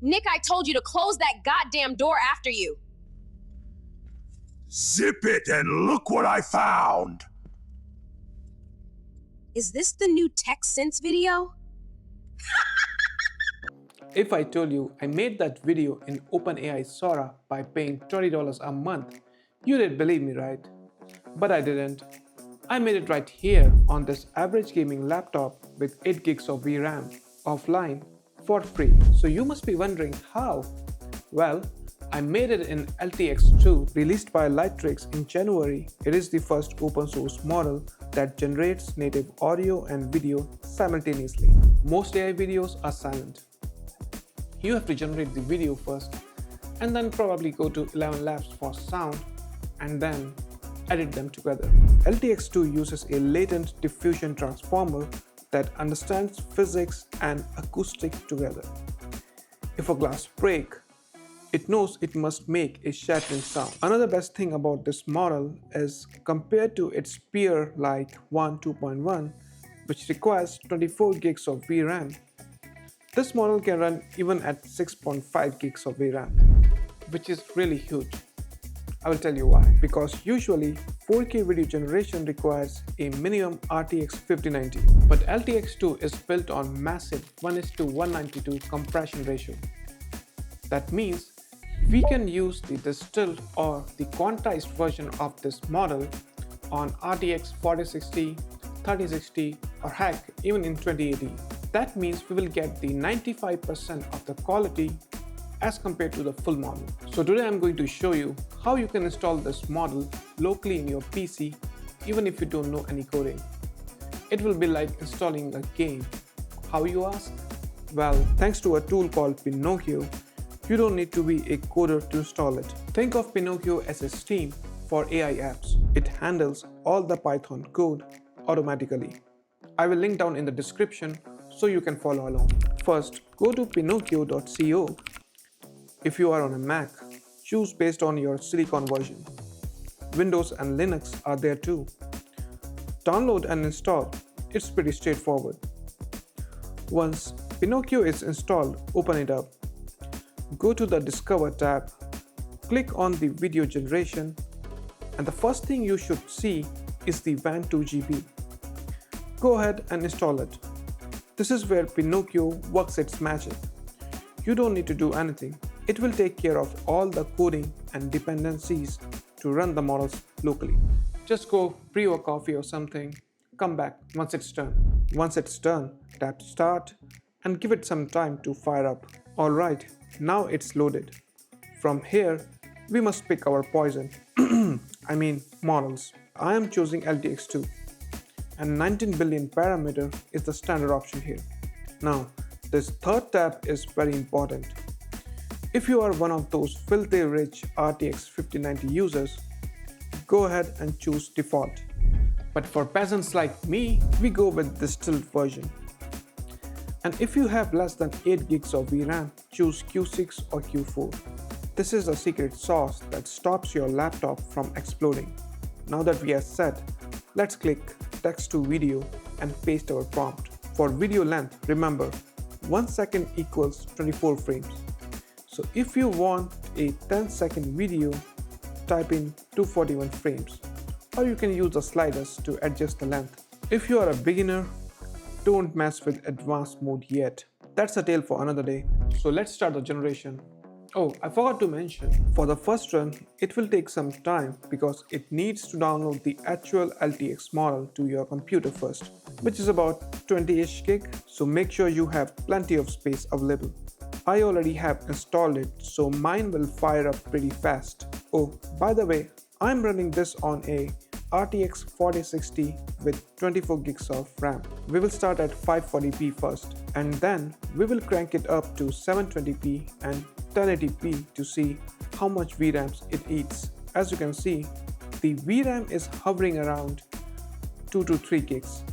Nick, I told you to close that goddamn door after you. Zip it and look what I found! Is this the new Tech Sense video? If I told you I made that video in OpenAI Sora by paying $20 a month, you did believe me, right? But I didn't. I made it right here on this average gaming laptop with 8 gigs of VRAM offline for free. So you must be wondering how? Well, I made it in LTX2, released by Lightrix in January. It is the first open source model that generates native audio and video simultaneously. Most AI videos are silent. You have to generate the video first and then probably go to 11 Labs for sound and then edit them together. LTX2 uses a latent diffusion transformer that understands physics and acoustics together. If a glass breaks, it knows it must make a shattering sound. Another best thing about this model is compared to its peer like One 2.1, which requires 24 gigs of VRAM, this model can run even at 6.5 gigs of VRAM, which is really huge. I will tell you why. Because usually 4K video generation requires a minimum RTX 5090, but LTX2 is built on massive 1:192 compression ratio. That means we can use the distilled or the quantized version of this model on RTX 4060, 3060 or heck even in 2080. That means we will get the 95% of the quality as compared to the full model. So today I'm going to show you how you can install this model locally in your PC even if you don't know any coding. It will be like installing a game. How, you ask? Well, thanks to a tool called Pinokio, you don't need to be a coder to install it. Think of Pinokio as a Steam for AI apps. It handles all the Python code automatically. I will link down in the description so you can follow along. First, go to pinokio.co. If you are on a Mac, choose based on your Silicon version. Windows and Linux are there too. Download and install. It's pretty straightforward. Once Pinokio is installed, open it up. Go to the Discover tab, click on the video generation, and the first thing you should see is the WAN 2GB. Go ahead and install it. This is where Pinokio works its magic. You don't need to do anything. It will take care of all the coding and dependencies to run the models locally. Just go brew a coffee or something, come back once it's done. Once it's done, tap Start and give it some time to fire up. Alright, now it's loaded. From here, we must pick our poison. I mean models. I am choosing LTX2 and 19 billion parameter is the standard option here. Now, this third tab is very important. If you are one of those filthy rich RTX 5090 users, go ahead and choose default. But for peasants like me, we go with distilled version. And if you have less than 8 gigs of VRAM, choose Q6 or Q4. This is a secret sauce that stops your laptop from exploding. Now that we are set, let's click text to video and paste our prompt. For video length, remember 1 second equals 24 frames. So if you want a 10-second video, type in 241 frames, or you can use the sliders to adjust the length. If you are a beginner, don't mess with advanced mode yet. That's a tale for another day. So let's start the generation. Oh, I forgot to mention, for the first run, it will take some time because it needs to download the actual LTX model to your computer first, which is about 20-ish gig, so make sure you have plenty of space available. I already have installed it, so mine will fire up pretty fast. Oh, by the way, I'm running this on a RTX 4060 with 24 gigs of RAM. We will start at 540p first, and then we will crank it up to 720p and 1080p to see how much VRAMs it eats. As you can see, the VRAM is hovering around 2 to 3 gigs.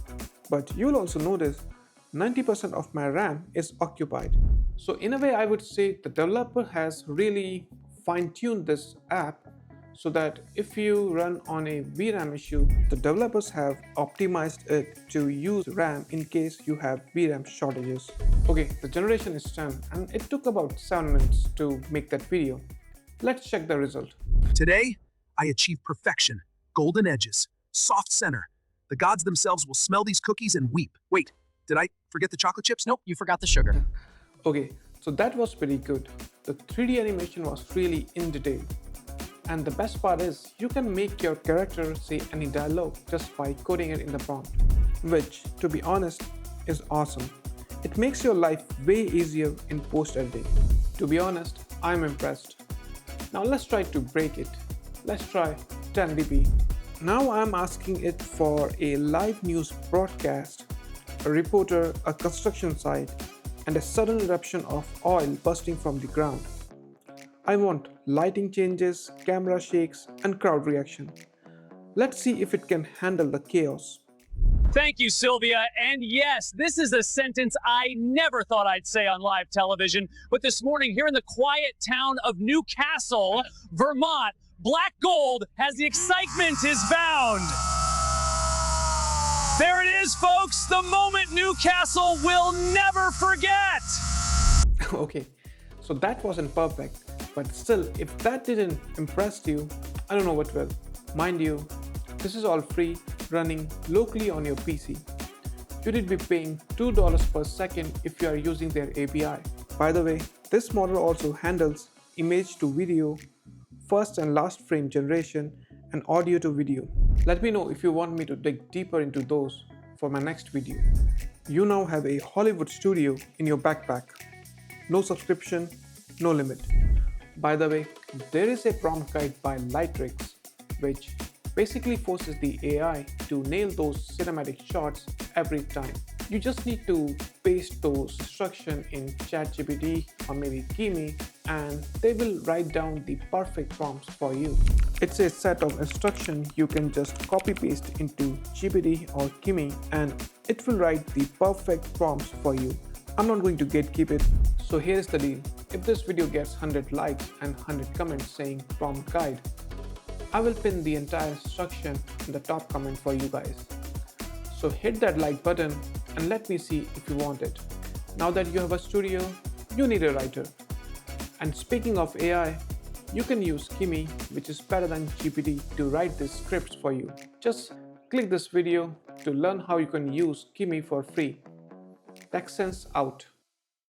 But you'll also notice 90% of my RAM is occupied. So in a way, I would say the developer has really fine-tuned this app so that if you run on a VRAM issue, the developers have optimized it to use RAM in case you have VRAM shortages. Okay, the generation is done and it took about 7 minutes to make that video. Let's check the result. Today, I achieved perfection. Golden edges, soft center. The gods themselves will smell these cookies and weep. Wait, did I forget the chocolate chips? Nope, you forgot the sugar. Okay, so that was pretty good. The 3D animation was really in detail. And the best part is, you can make your character say any dialogue just by coding it in the prompt. Which, to be honest, is awesome. It makes your life way easier in post-editing. To be honest, I'm impressed. Now let's try to break it. Let's try 10dp. Now I'm asking it for a live news broadcast, a reporter, a construction site, and a sudden eruption of oil bursting from the ground. I want lighting changes, camera shakes, and crowd reaction. Let's see if it can handle the chaos. Thank you, Sylvia. And yes, this is a sentence I never thought I'd say on live television. But this morning, here in the quiet town of Newcastle, Vermont, black gold has the excitement is bound. There it is, folks. The moment Newcastle will never forget. Okay, so that wasn't perfect, but still, if that didn't impress you, I don't know what will. Mind you, this is all free, running locally on your PC. You would be paying $2 per second if you are using their API. By the way, this model also handles image to video, first and last frame generation, and audio to video. Let me know if you want me to dig deeper into those for my next video. You now have a Hollywood studio in your backpack. No subscription, no limit. By the way, there is a prompt guide by Lightrix, which basically forces the AI to nail those cinematic shots every time. You just need to paste those instructions in ChatGPT or maybe Kimi, and they will write down the perfect prompts for you. It's a set of instructions you can just copy paste into GPT or Kimi, and it will write the perfect prompts for you. I'm not going to gatekeep it. So here's the deal. If this video gets 100 likes and 100 comments saying prompt guide, I will pin the entire instruction in the top comment for you guys. So hit that like button and let me see if you want it. Now that you have a studio, you need a writer. And speaking of AI, you can use Kimi, which is better than GPT, to write these scripts for you. Just click this video to learn how you can use Kimi for free. TechSense out.